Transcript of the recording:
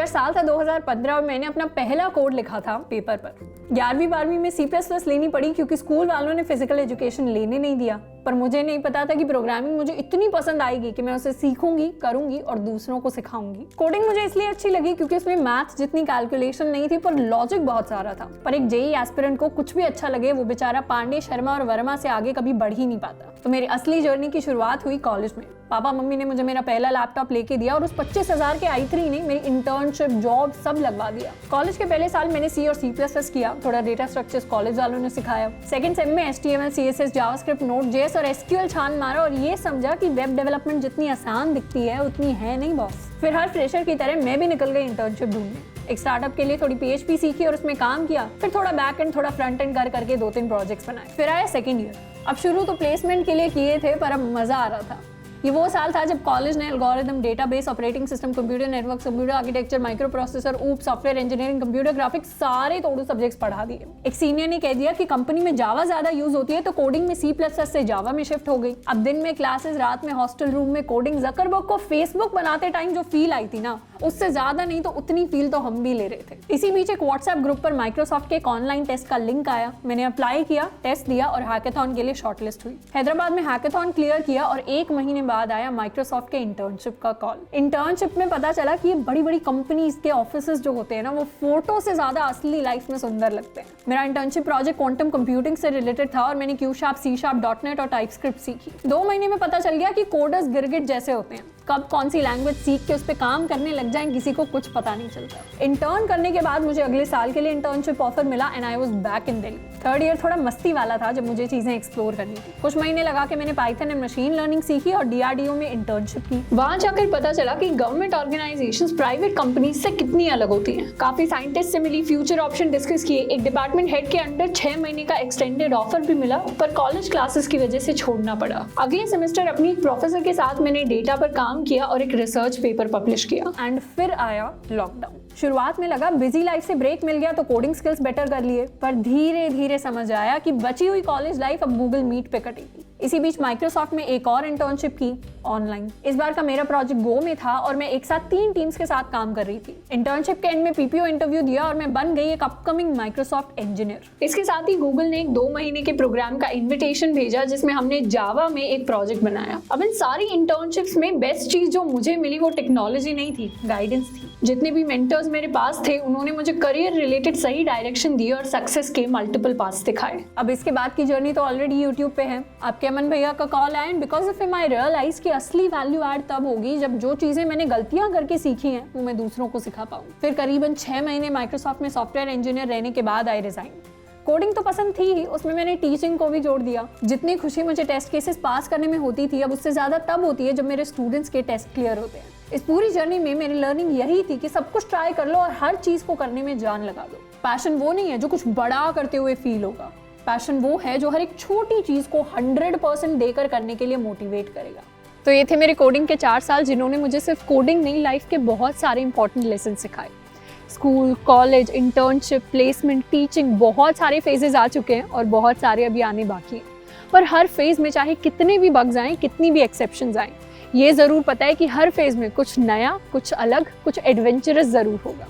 यार साल था 2015 और मैंने अपना पहला कोड लिखा था पेपर पर। 11वीं 12वीं में C++ लेनी पड़ी क्योंकि स्कूल वालों ने फिजिकल एजुकेशन लेने नहीं दिया, पर मुझे नहीं पता था कि प्रोग्रामिंग मुझे इतनी पसंद आएगी कि मैं उसे सीखूंगी, करूंगी और दूसरों को सिखाऊंगी। कोडिंग मुझे इसलिए अच्छी लगी क्योंकि उसमें मैथ्स जितनी कैलकुलेशन नहीं थी पर लॉजिक बहुत सारा था। पर एक जेईई एस्पिरेंट को कुछ भी अच्छा लगे वो बेचारा पांडे, शर्मा और वर्मा से आगे कभी बढ़ ही नहीं पाता। तो मेरी असली जर्नी की शुरुआत हुई कॉलेज में। पापा मम्मी ने मुझे मेरा पहला लैपटॉप लेके दिया और उस 25,000 के i3 ने मेरी इंटर्नशिप, जॉब सब लगवा दिया। कॉलेज के पहले साल मैंने C और C++ किया, थोड़ा डेटा स्ट्रक्चर्स कॉलेज वालों ने सिखाया। सेकंड सेम में HTML, CSS, जावास्क्रिप्ट, नोड.js और SQL छान मारा और ये समझा कि वेब डेवलपमेंट जितनी आसान दिखती है उतनी है नहीं बॉस। फिर हर फ्रेशर की तरह मैं भी निकल गई इंटर्नशिप ढूंढने। एक स्टार्टअप के लिए थोड़ी PHP सीखी और उसमें काम किया, फिर थोड़ा बैक एंड, थोड़ा फ्रंट एंड करके 2-3 प्रोजेक्ट्स बनाए। फिर आया सेकंड ईयर। अब शुरू तो प्लेसमेंट के लिए किए थे पर अब मजा आ रहा था। ये वो साल था जब कॉलेज ने algorithm, database, operating system, computer network, computer architecture, micro processor, software engineering, computer graphics सारे तोड़ू सब्जेक्ट्स पढ़ा दिए। एक सीनियर ने कह दिया कि कंपनी में जावा ज्यादा यूज होती है तो कोडिंग में C++ से जावा में शिफ्ट हो गई। अब दिन में क्लासेस, रात में हॉस्टल रूम में कोडिंग। ज़करबर्ग को फेसबुक बनाते टाइम जो फील आई थी ना, उससे ज्यादा नहीं तो उतनी फील तो हम भी ले रहे थे। इसी बीच एक व्हाट्सएप ग्रुप पर माइक्रोसॉफ्ट के एक ऑनलाइन टेस्ट का लिंक आया। मैंने अप्लाई किया, टेस्ट दिया और हैकाथॉन के लिए शॉर्टलिस्ट हुई। हैदराबाद में हैकाथॉन क्लियर किया और 1 महीने बाद आया माइक्रोसॉफ्ट के इंटर्नशिप का कॉल। इंटर्नशिप में पता चला कि ये बड़ी बड़ी कंपनीज के ऑफिसेस जो होते हैं ना, वो फोटो से ज्यादा असली लाइफ में सुंदर लगते हैं। मेरा इंटर्नशिप प्रोजेक्ट क्वांटम कंप्यूटिंग से रिलेटेड था और मैंने Q#, C#, .NET और टाइपस्क्रिप्ट सीखी। 2 महीने में पता चल गया कि कोडर्स गिरगिट जैसे होते हैं, कब कौन सी लैंग्वेज सीख के उस पर काम करने लग जाएं किसी को कुछ पता नहीं चलता। इंटर्न करने के बाद मुझे अगले साल के लिए इंटर्नशिप ऑफर मिला and I was back in Delhi. Third year थोड़ा मस्ती वाला था जब मुझे चीजें एक्सप्लोर करनी थी। कुछ महीने लगा के मैंने पाइथन एंड मशीन लर्निंग सीखी और DRDO में इंटर्नशिप की। वहां जाकर पता चला कि गवर्नमेंट ऑर्गेनाइजेशंस प्राइवेट कंपनीज से कितनी अलग होती हैं। काफी साइंटिस्ट से मिली, फ्यूचर ऑप्शन डिस्कस किए। एक डिपार्टमेंट हेड के अंडर 6 महीने का एक्सटेंडेड ऑफर भी मिला, पर कॉलेज क्लासेस की वजह से छोड़ना पड़ा। अगले सेमेस्टर अपनी एक प्रोफेसर के साथ मैंने डेटा पर काम किया और एक रिसर्च पेपर पब्लिश किया। एंड फिर आया लॉकडाउन। शुरुआत में लगा बिजी लाइफ से ब्रेक मिल गया तो कोडिंग स्किल्स बेटर कर लिए, पर धीरे धीरे समझ आया कि बची हुई कॉलेज लाइफ अब गूगल मीट पे कटेगी। इसी बीच माइक्रोसॉफ्ट में एक और इंटर्नशिप की ऑनलाइन। इस बार का मेरा प्रोजेक्ट गो में था और मैं एक साथ 3 टीम्स के साथ काम कर रही थी। इंटर्नशिप के एंड में PPO इंटरव्यू दिया और मैं बन गई एक अपकमिंग माइक्रोसॉफ्ट इंजीनियर। इसके साथ ही गूगल ने एक 2 महीने के प्रोग्राम का इन्विटेशन भेजा जिसमें हमने जावा में एक प्रोजेक्ट बनाया। अब इन सारी इंटर्नशिप्स में बेस्ट चीज जो मुझे मिली वो टेक्नोलॉजी नहीं थी, गाइडेंस थी। जितने भी मेंटर्स मेरे पास थे उन्होंने मुझे करियर रिलेटेड सही डायरेक्शन दी और सक्सेस के मल्टीपल पाथ्स दिखाए। अब इसके बाद की जर्नी तो ऑलरेडी यूट्यूब पे है। आपके अमन भैया का कॉल आया and because of him I realise कि असली वैल्यू ऐड तब होगी जब जो चीजें मैंने गलतियां करके सीखी हैं वो मैं दूसरों को सिखा पाऊं। फिर करीबन 6 महीने माइक्रोसॉफ्ट में सॉफ्टवेयर इंजीनियर रहने के बाद आई रिजाइन। कोडिंग तो पसंद थी ही, उसमें मैंने टीचिंग को भी जोड़ दिया। जितनी खुशी मुझे टेस्ट केसेस पास करने में होती थी अब उससे ज्यादा तब होती है जब मेरे स्टूडेंट्स के टेस्ट क्लियर होते हैं। इस पूरी जर्नी में मेरी लर्निंग यही थी कि सब कुछ ट्राई कर लो और हर चीज को करने में जान लगा दो। पैशन वो नहीं है जो कुछ बड़ा करते हुए फील होगा, पैशन वो है जो हर एक छोटी चीज को 100% देकर करने के लिए मोटिवेट करेगा। तो ये थे मेरे कोडिंग के 4 साल जिन्होंने मुझे सिर्फ कोडिंग नहीं, लाइफ के बहुत सारे इंपॉर्टेंट लेसन सिखाए। School, college, internship, placement, teaching, बहुत सारे फेजेस आ चुके हैं और बहुत सारे अभी आने बाकी हैं। पर हर फेज में चाहे कितने भी बग्स आएँ, कितनी भी एक्सेप्शंस आएँ, ये ज़रूर पता है कि हर फेज में कुछ नया, कुछ अलग, कुछ एडवेंचरस ज़रूर होगा।